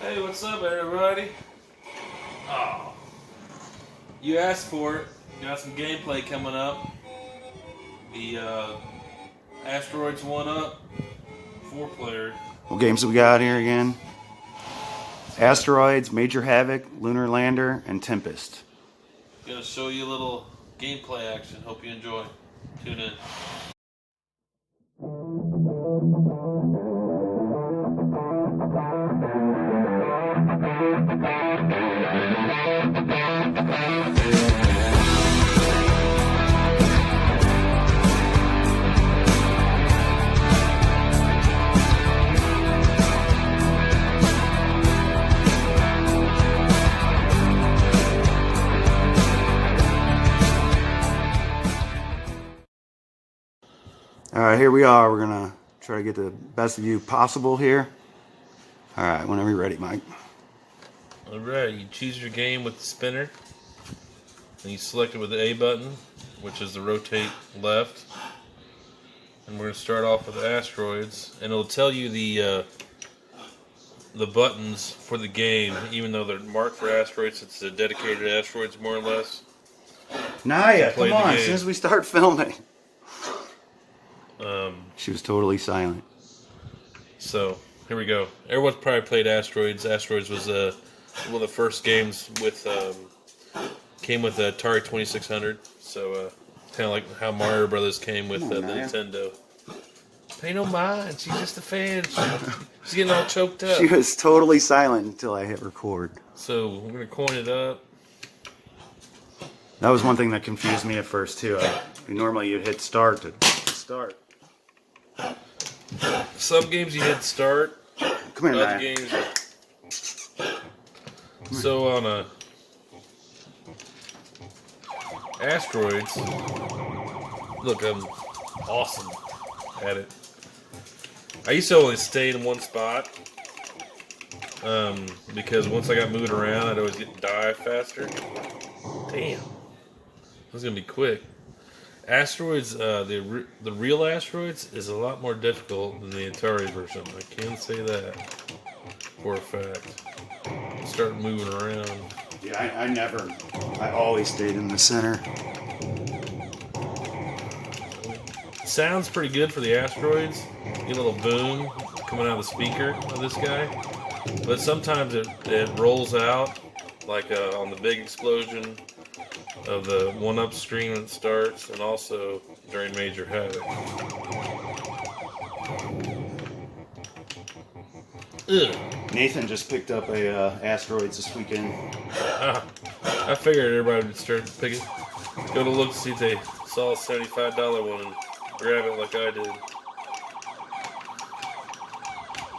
Hey, what's up, everybody? Oh, you asked for it. Got some gameplay coming up. The Asteroids 1-Up 4-player. What games do we got here again? Asteroids, Major Havoc, Lunar Lander, and Tempest. Gonna show you a little gameplay action. Hope you enjoy. Tune in. Alright, here we are. We're gonna try to get the best view possible here. Alright, whenever you're ready, Mike. Alright, you choose your game with the spinner. And you select it with the A button, which is the rotate left. And we're going to start off with Asteroids. And it'll tell you the buttons for the game, even though they're marked for Asteroids. It's a dedicated Asteroids, more or less. Naya, come on, as soon as we start filming. She was totally silent. So, here we go. Everyone's probably played Asteroids. Asteroids was one of the first games with came with the Atari 2600. So, kind of like how Mario Brothers came with the Nintendo. Pay no mind. She's just a fan. She's getting all choked up. She was totally silent until I hit record. So, we're going to coin it up. That was one thing that confused me at first, too. Normally you'd hit start to start. Some games you hit start. Come here, other Naya. games. So on Asteroids, look, I'm awesome at it. I used to only stay in one spot because once I got moving around, I'd always get die faster. Damn, this is gonna be quick. Asteroids, the real Asteroids is a lot more difficult than the Atari version. I can say that for a fact. Start moving around. Yeah, I always stayed in the center. Sounds pretty good for the Asteroids. Get a little boom coming out of the speaker of this guy. But sometimes it rolls out, like on the big explosion of the 1-Up screen when it starts, and also during Major Havoc. Ugh. Nathan just picked up a Asteroids this weekend. I figured everybody would start picking. Go to look to see if they saw a $75 one and grab it like I did.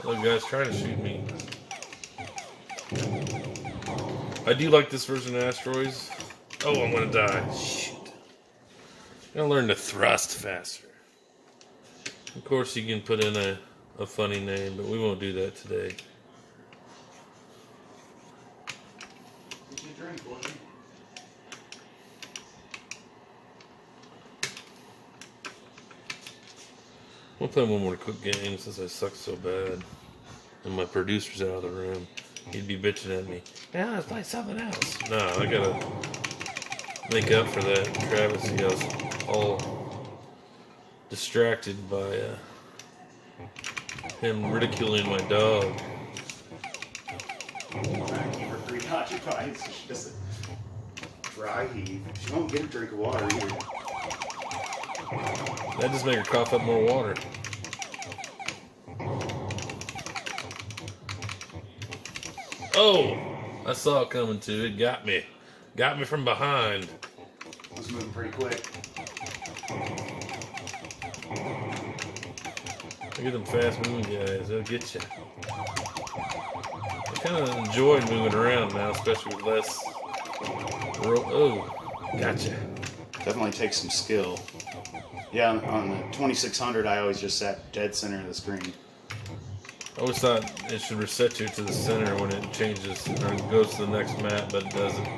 Look, guys, trying to shoot me. I do like this version of Asteroids. Oh, I'm gonna die. Shit. I'm gonna learn to thrust faster. Of course, you can put in a funny name, but we won't do that today. We'll play one more quick game since I suck so bad. And my producer's out of the room. He'd be bitching at me. Yeah, let's play something else. No, I gotta make up for that travesty. I was all distracted by him ridiculing my dog. Keep her preoccupied so she doesn't dry heave. She won't get a drink of water either. That just make her cough up more water. Oh! I saw it coming too. It got me. Got me from behind. It was moving pretty quick. Look at them fast moving guys. They'll get you. I kind of enjoy moving around now, especially with less. Oh, gotcha. Definitely takes some skill. Yeah, on the 2600, I always just sat dead center of the screen. I always thought it should reset you to the center when it changes or goes to the next map, but it doesn't.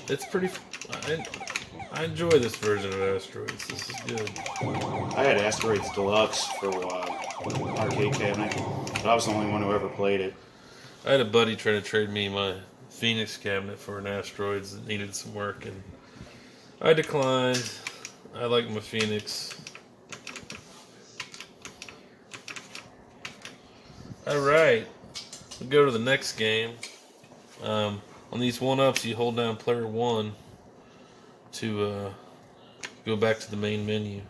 It's pretty. I enjoy this version of Asteroids. This is good. I had Asteroids Deluxe for a while, arcade cabinet. but I was the only one who ever played it. I had a buddy trying to trade me my Phoenix cabinet for an Asteroids that needed some work, and I declined. I like my Phoenix. Alright, we'll go to the next game. On these 1-ups, you hold down player 1 to go back to the main menu.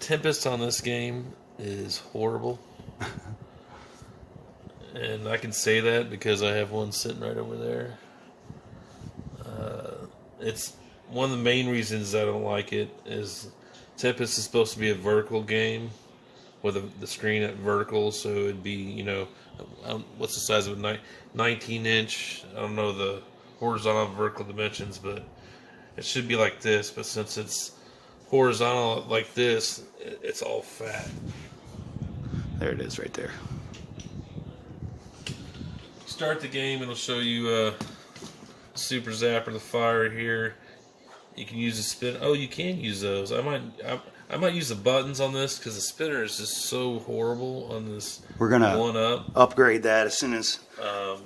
Tempest on this game is horrible. And I can say that because I have one sitting right over there. It's one of the main reasons I don't like it is Tempest is supposed to be a vertical game with the screen at vertical, so it'd be, you know, what's the size of a 19-inch? I don't know the horizontal and vertical dimensions, but it should be like this. But since it's horizontal like this, it's all fat. There it is right there. Start the game, it'll show you Super Zapper, the fire here. You can use the spin. Oh, you can use those. I might use the buttons on this because the spinner is just so horrible on this. We're gonna 1-up. upgrade that as soon as. I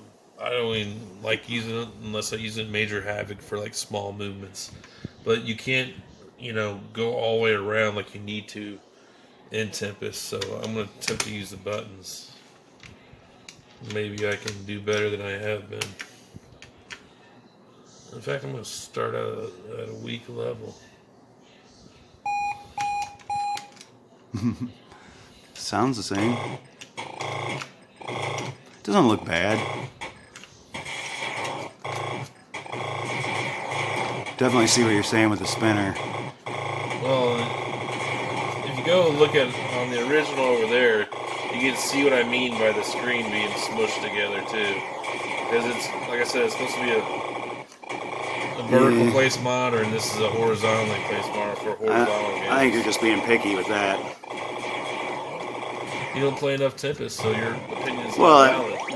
don't even like using it unless I use it in Major Havoc for like small movements. But you can't, you know, go all the way around like you need to in Tempest. So I'm gonna attempt to use the buttons. Maybe I can do better than I have been. In fact, I'm going to start out at a weak level. Sounds the same. Doesn't look bad. Definitely see what you're saying with the spinner. Well, if you go look at on the original over there, you can see what I mean by the screen being smushed together too. Because it's, like I said, it's supposed to be a vertical place monitor, and this is a horizontally placed monitor for horizontal games. I think you're just being picky with that. You don't play enough Tempest, so your opinion is Well, not valid.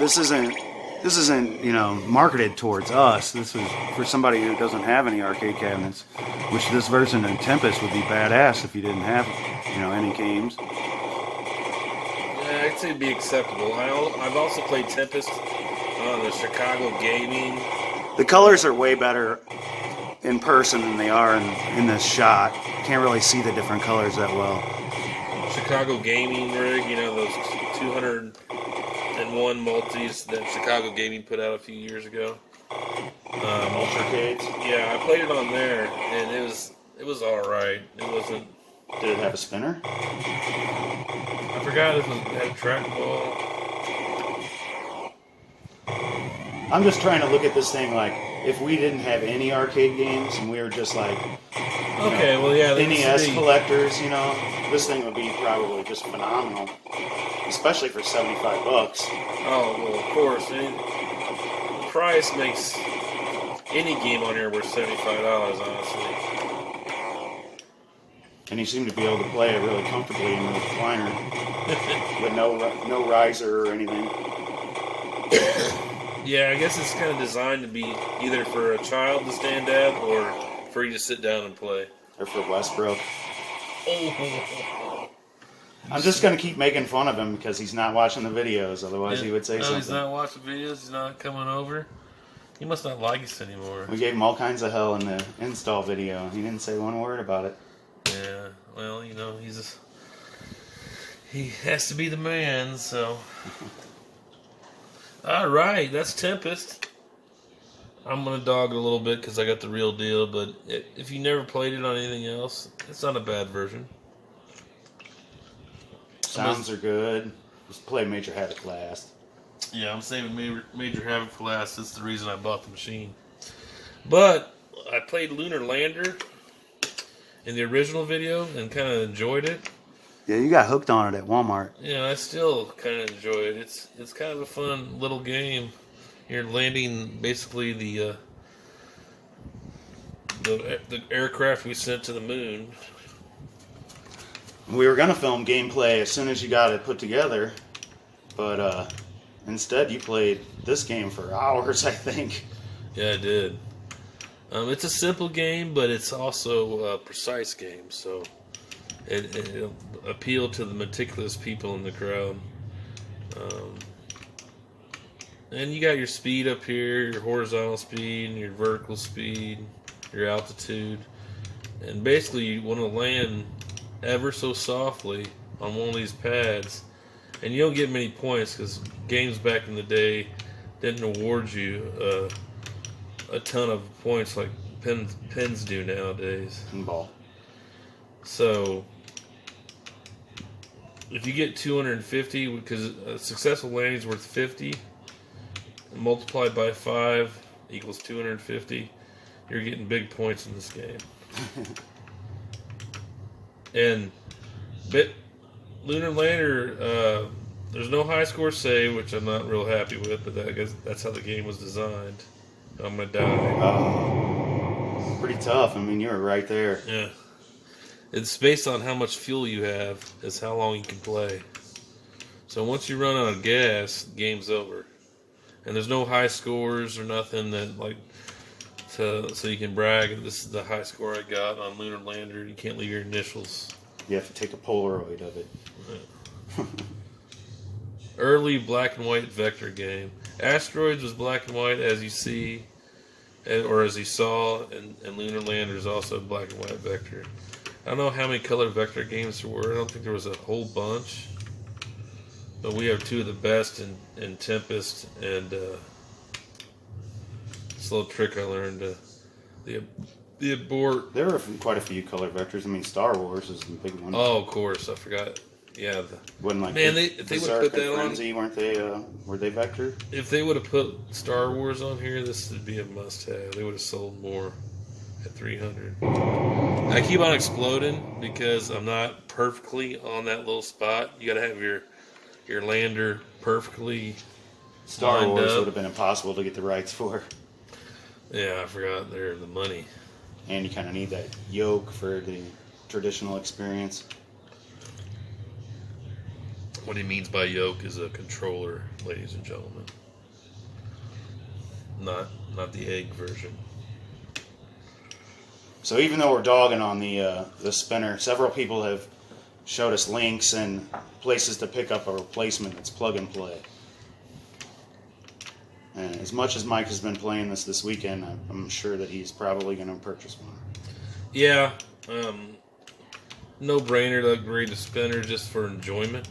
this isn't, you know, marketed towards us. This is for somebody who doesn't have any arcade cabinets, which this version of Tempest would be badass if you didn't have, you know, any games. Yeah, I'd say it'd be acceptable. I've also played Tempest on the Chicago Gaming. The colors are way better in person than they are in this shot. Can't really see the different colors that well. Chicago Gaming rig, you know, those 201 multis that Chicago Gaming put out a few years ago. Arcades? Yeah, I played it on there, and it was all right. It wasn't. Did it have a spinner? I forgot if it had a trackball. I'm just trying to look at this thing like if we didn't have any arcade games and we were just like Okay, well, yeah, NES collectors, you know, this thing would be probably just phenomenal, especially for $75. Oh, well, of course. The price makes any game on here worth $75, honestly. And you seem to be able to play it really comfortably in the recliner with no riser or anything. Yeah, I guess it's kind of designed to be either for a child to stand at or for you to sit down and play. Or for Westbrook. Oh. I'm just going to keep making fun of him because he's not watching the videos, otherwise he would say something. He's not watching videos, he's not coming over. He must not like us anymore. We gave him all kinds of hell in the install video. He didn't say one word about it. Yeah, well, you know, he has to be the man, so... Alright, that's Tempest. I'm going to dog it a little bit because I got the real deal, but if you never played it on anything else, it's not a bad version. Sounds are good. Just play Major Havoc last. Yeah, I'm saving Major Havoc for last. That's the reason I bought the machine. But I played Lunar Lander in the original video and kind of enjoyed it. Yeah, you got hooked on it at Walmart. Yeah, I still kind of enjoy it. It's kind of a fun little game. You're landing basically the aircraft we sent to the moon. We were going to film gameplay as soon as you got it put together, but instead you played this game for hours, I think. Yeah, I did. It's a simple game, but it's also a precise game, so It'll appeal to the meticulous people in the crowd. And you got your speed up here, your horizontal speed, and your vertical speed, your altitude. And basically, you want to land ever so softly on one of these pads. And you don't get many points because games back in the day didn't award you a ton of points like pins do nowadays. Pinball. So, if you get 250, because a successful landing is worth 50, multiplied by 5 equals 250, you're getting big points in this game. And Lunar Lander, there's no high score save, which I'm not real happy with, but I guess that's how the game was designed. I'm going to die. Pretty tough. I mean, you were right there. Yeah. It's based on how much fuel you have, is how long you can play. So once you run out of gas, game's over. And there's no high scores or nothing that so you can brag. This is the high score I got on Lunar Lander. You can't leave your initials. You have to take a Polaroid of it. Yeah. Early black and white vector game. Asteroids was black and white, as you see, or as you saw, and Lunar Lander is also black and white vector. I don't know how many color vector games there were. I don't think there was a whole bunch. But we have two of the best in Tempest and this little trick I learned. The abort. There were quite a few color vectors. I mean, Star Wars is the big one. Oh, of course. I forgot. Yeah. Wasn't like man, if they would have put that Frenzy, on. weren't they? Were they vector? If they would have put Star Wars on here, this would be a must-have. They would have sold more at 300. I keep on exploding because I'm not perfectly on that little spot. You got to have your lander perfectly Star lined Wars up. would have been impossible to get the rights for. Yeah, I forgot the money. And you kind of need that yoke for the traditional experience. What he means by yoke is a controller, ladies and gentlemen. Not the egg version. So even though we're dogging on the spinner, several people have showed us links and places to pick up a replacement that's plug and play. And as much as Mike has been playing this weekend, I'm sure that he's probably going to purchase one. Yeah, no brainer to upgrade the spinner just for enjoyment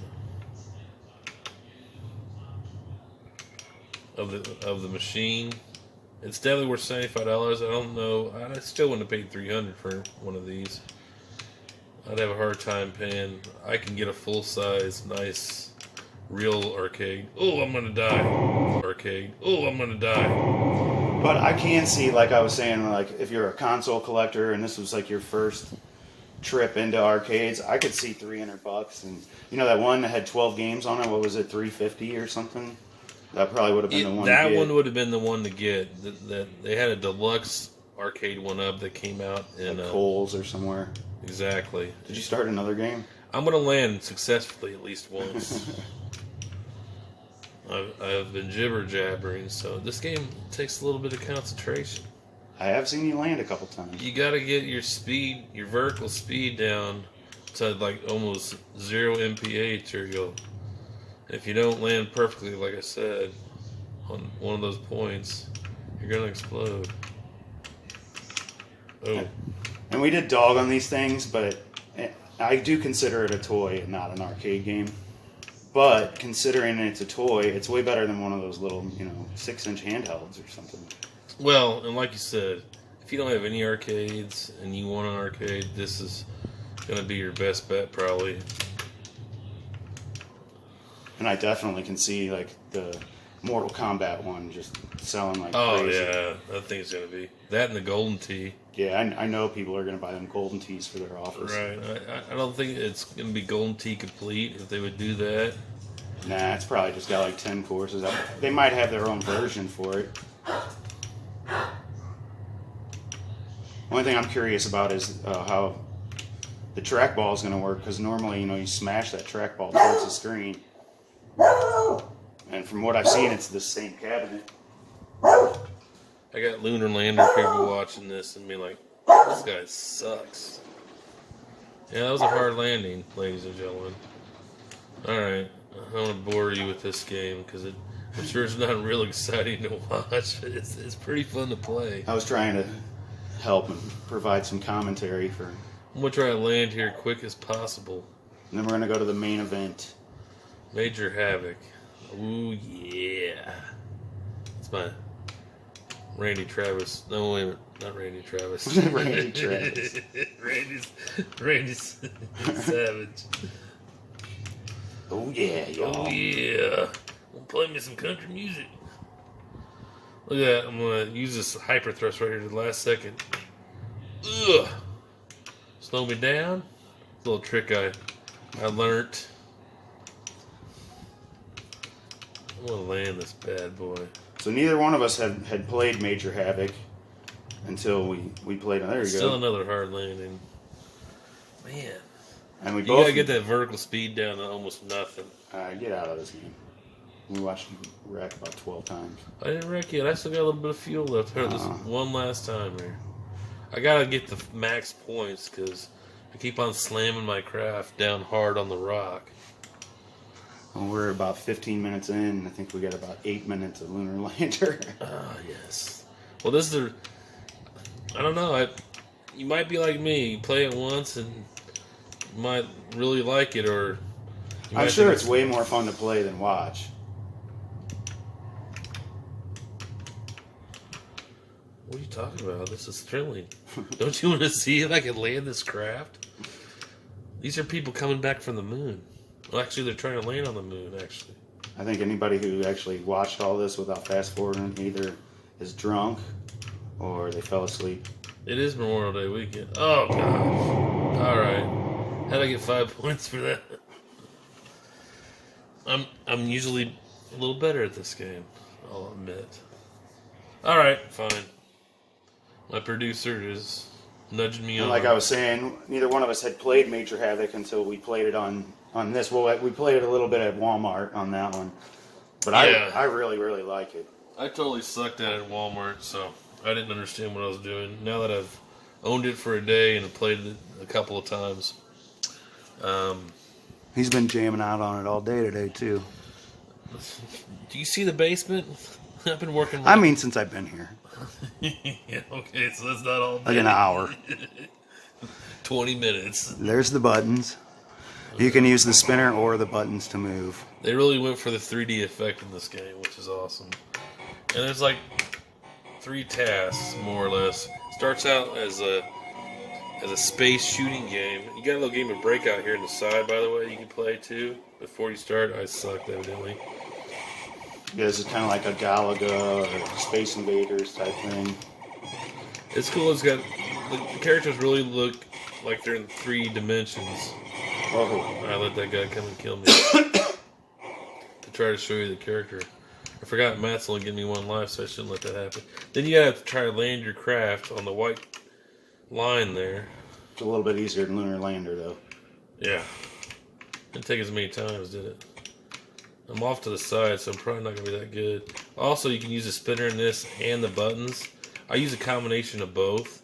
of the machine. It's definitely worth $75. I don't know. I still wouldn't have paid $300 for one of these. I'd have a hard time paying. I can get a full size, nice, real arcade. Oh, I'm gonna die. Arcade. Oh, I'm gonna die. But I can see, like I was saying, like if you're a console collector and this was like your first trip into arcades, I could see $300. And you know that one that had 12 games on it? What was it, $350 or something? That probably would have been the one. That one would have been the one to get. They had a deluxe Arcade1Up that came out in like Kohl's or somewhere. Exactly. Did you start another game? I'm gonna land successfully at least once. I've been jibber jabbering, so this game takes a little bit of concentration. I have seen you land a couple times. You got to get your speed, your vertical speed down to like almost 0 mph, or you'll. If you don't land perfectly, like I said, on one of those points, you're gonna explode. Oh. And we did dog on these things, but I do consider it a toy and not an arcade game. But considering it's a toy, it's way better than one of those little, 6-inch handhelds or something. Well, and like you said, if you don't have any arcades and you want an arcade, this is going to be your best bet, probably. And I definitely can see, like, the Mortal Kombat one just selling like crazy. Oh, yeah. That thing's going to be. That and the Golden Tee. Yeah, I know people are going to buy them Golden Tees for their office. Right. I don't think it's going to be Golden Tee complete if they would do that. Nah, it's probably just got like 10 courses. They might have their own version for it. One thing I'm curious about is how the trackball is going to work, because normally, you smash that trackball towards the screen. And from what I've seen, it's the same cabinet. I got Lunar Lander people watching this and being like, this guy sucks. Yeah, that was a hard landing, ladies and gentlemen. Alright, I don't want to bore you with this game because I'm sure it's not real exciting to watch, but it's pretty fun to play. I was trying to help and provide some commentary for. I'm going to try to land here quick as possible. And then we're going to go to the main event. Major Havoc. Ooh, yeah. It's my Randy Travis. No, wait a minute. Not Randy Travis. Randy Travis. Randy's Savage. Oh, yeah, y'all. Oh, yeah. We'll play me some country music. Look at that. I'm going to use this hyper thrust right here to the last second. Ugh. Slow me down. A little trick I learned. I'm going to land this bad boy. So neither one of us had played Major Havoc until we played. There you Still go. another hard landing. Man. And we You both gotta get that vertical speed down to almost nothing. get out of this game. We watched you wreck about 12 times. I didn't wreck yet. I still got a little bit of fuel left. Here, this one last time here. I gotta get the max points because I keep on slamming my craft down hard on the rock. Well, we're about 15 minutes in. I think we got about 8 minutes of Lunar Lander. Ah, yes. Well, this is I don't know. You might be like me. You play it once and you might really like it, or I'm sure it's way more fun to play than watch. What are you talking about? This is thrilling. Don't you want to see if I can land this craft? These are people coming back from the moon. Well, actually, they're trying to land on the moon, actually. I think anybody who actually watched all this without fast forwarding either is drunk or they fell asleep. It is Memorial Day weekend. Oh, gosh. All right. How'd I get 5 points for that? I'm usually a little better at this game, I'll admit. All right, fine. My producer is nudging me on. And like I was saying, neither one of us had played Major Havoc until we played it on this. Well, we played it a little bit at Walmart on that one. But Yeah. I really, really like it. I totally sucked at it at Walmart, so I didn't understand what I was doing. Now that I've owned it for a day and have played it a couple of times. He's been jamming out on it all day today, too. Do you see the basement? I've been working. I mean, since I've been here. Yeah, okay, so that's not all. Like an hour. 20 minutes. There's the buttons. You can use the spinner or the buttons to move. They really went for the 3D effect in this game, which is awesome. And there's like 3 tasks, more or less. Starts out as a space shooting game. You got a little game of Breakout here on the side, by the way, you can play too. Before you start, I sucked evidently. Yeah, this is kind of like a Galaga or Space Invaders type thing. It's cool. It's got the characters really look like they're in 3 dimensions. Oh, I let that guy come and kill me to try to show you the character. I forgot Matt's only giving me 1 life, so I shouldn't let that happen. Then you have to try to land your craft on the white line there. it's a little bit easier than Lunar Lander, though. Yeah. Didn't take as many times, did it? I'm off to the side, so I'm probably not going to be that good. Also, you can use the spinner in this and the buttons. I use a combination of both.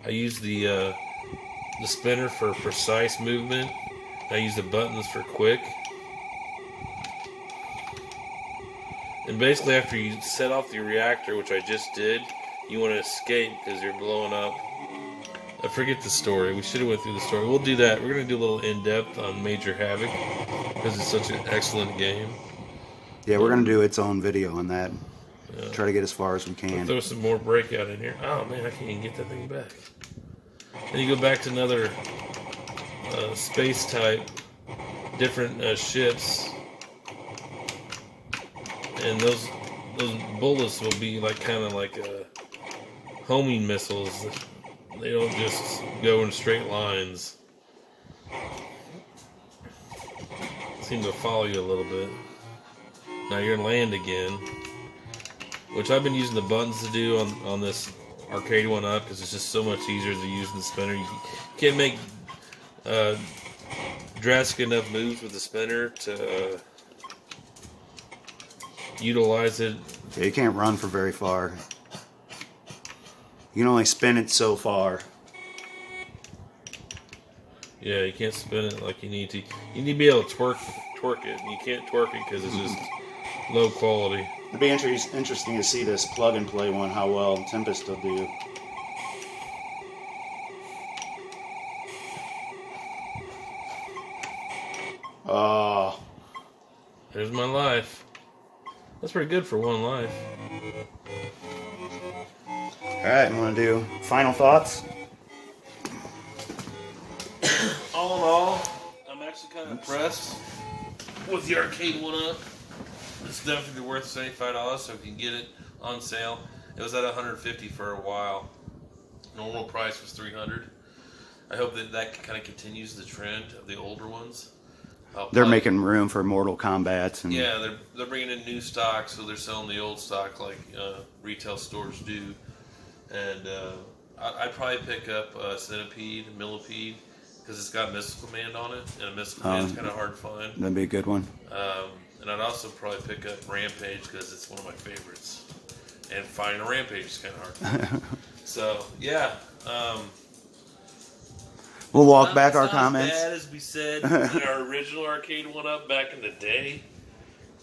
I use the spinner for precise movement. I use the buttons for quick. And basically, after you set off the reactor, which I just did, you want to escape because you're blowing up. I forget the story. We should have went through the story. We'll do that. We're going to do a little in-depth on Major Havoc because it's such an excellent game. Yeah, we're going to do its own video on that. Yeah. Try to get as far as we I'll can. throw some more Breakout in here. Oh, man, I can't even get that thing back. Then you go back to another space type, different ships. And those bullets will be like kind of like homing missiles. They don't just go in straight lines. Seem to follow you a little bit. Now you're in land again, which I've been using the buttons to do on this Arcade1Up because it's just so much easier to use than the spinner. You can't make drastic enough moves with the spinner to utilize it. Yeah, you can't run for very far. You can only spin it so far. Yeah, you can't spin it like you need to. You need to be able to twerk it. And you can't twerk it because it's just low quality. It'd be interesting to see this plug and play one, how well Tempest will do. Oh, There's my life. That's pretty good for one life. all right. You want to do final thoughts? All in all, I'm actually kind of impressed with the Arcade1Up. It's definitely worth $75, so if you can get it on sale. It was at $150 for a while. Normal price was $300. I hope that kind of continues the trend of the older ones. They're making room for Mortal Kombat's. And yeah, they're bringing in new stock, so they're selling the old stock like retail stores do. And I'd probably pick up Centipede, Millipede, because it's got Mystical Man on it, and a Mystical Man's kind of hard to find. That'd be a good one. And I'd also probably pick up Rampage because it's one of my favorites. And finding a Rampage is kind of hard. So, yeah. We'll walk back our comments. Not as bad as we said in our original Arcade1Up back in the day.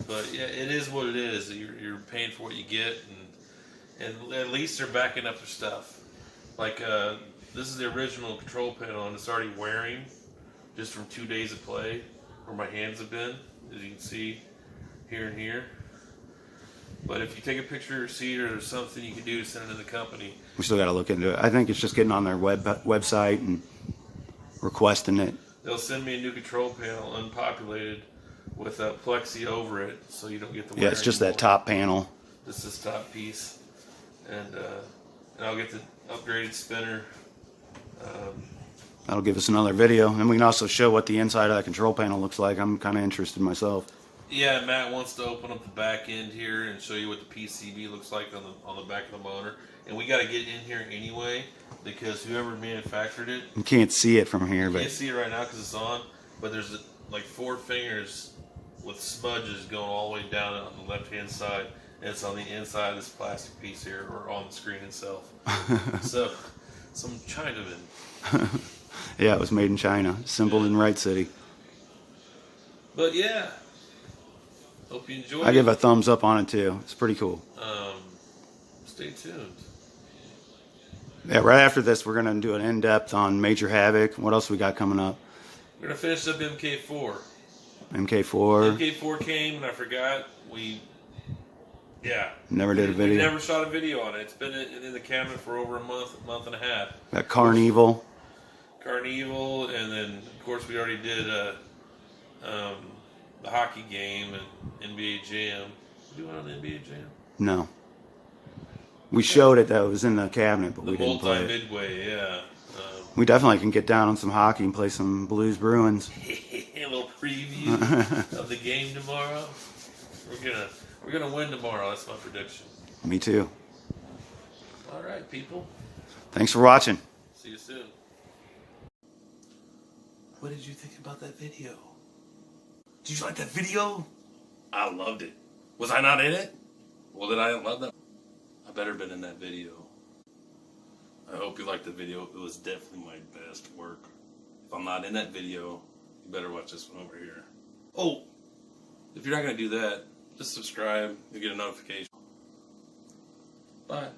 But, yeah, it is what it is. You're paying for what you get, and at least they're backing up their stuff. Like, this is the original control panel, and it's already wearing just from 2 days of play where my hands have been, as you can see here and here. But if you take a picture of your seat or there's something you can do to send it to the company. We still got to look into it. I think it's just getting on their website and requesting it. They'll send me a new control panel, unpopulated, with a plexi over it, so you don't get the wear. Yeah, it's just anymore. that top panel. This is top piece, and I'll get the upgraded spinner. That'll give us another video, and we can also show what the inside of that control panel looks like. I'm kind of interested myself. Yeah, Matt wants to open up the back end here and show you what the PCB looks like on the back of the motor. And we got to get in here anyway because whoever manufactured it, You can't see it from here, you but can't see it right now because it's on. But there's like 4 fingers with smudges going all the way down on the left-hand side, and it's on the inside of this plastic piece here or on the screen itself. So, some Chinaman. yeah, it was made in China, assembled in Wright City. But yeah. Hope you enjoy I give a thumbs up on it too. It's pretty cool. Stay tuned. Yeah, right after this, we're gonna do an in-depth on Major Havoc. What else we got coming up? We're gonna finish up MK4. MK4. MK4 came and I forgot. Never did a video. We never shot a video on it. It's been in the cabinet for over a month and a half. That Carnival. Carnival, and then of course we already did the hockey game and NBA Jam. Did you do it on NBA Jam? No. We showed it that it was in the cabinet, but we didn't play it. Multi-midway, yeah. We definitely can get down on some hockey and play some Blues Bruins. A little preview of the game tomorrow. We're gonna win tomorrow. That's my prediction. Me too. All right, people. Thanks for watching. See you soon. What did you think about that video? Did you like that video? I loved it. Was I not in it? Well, did I love that? I better have been in that video. I hope you liked the video. It was definitely my best work. If I'm not in that video, you better watch this one over here. Oh, if you're not going to do that, just subscribe. You'll get a notification. Bye.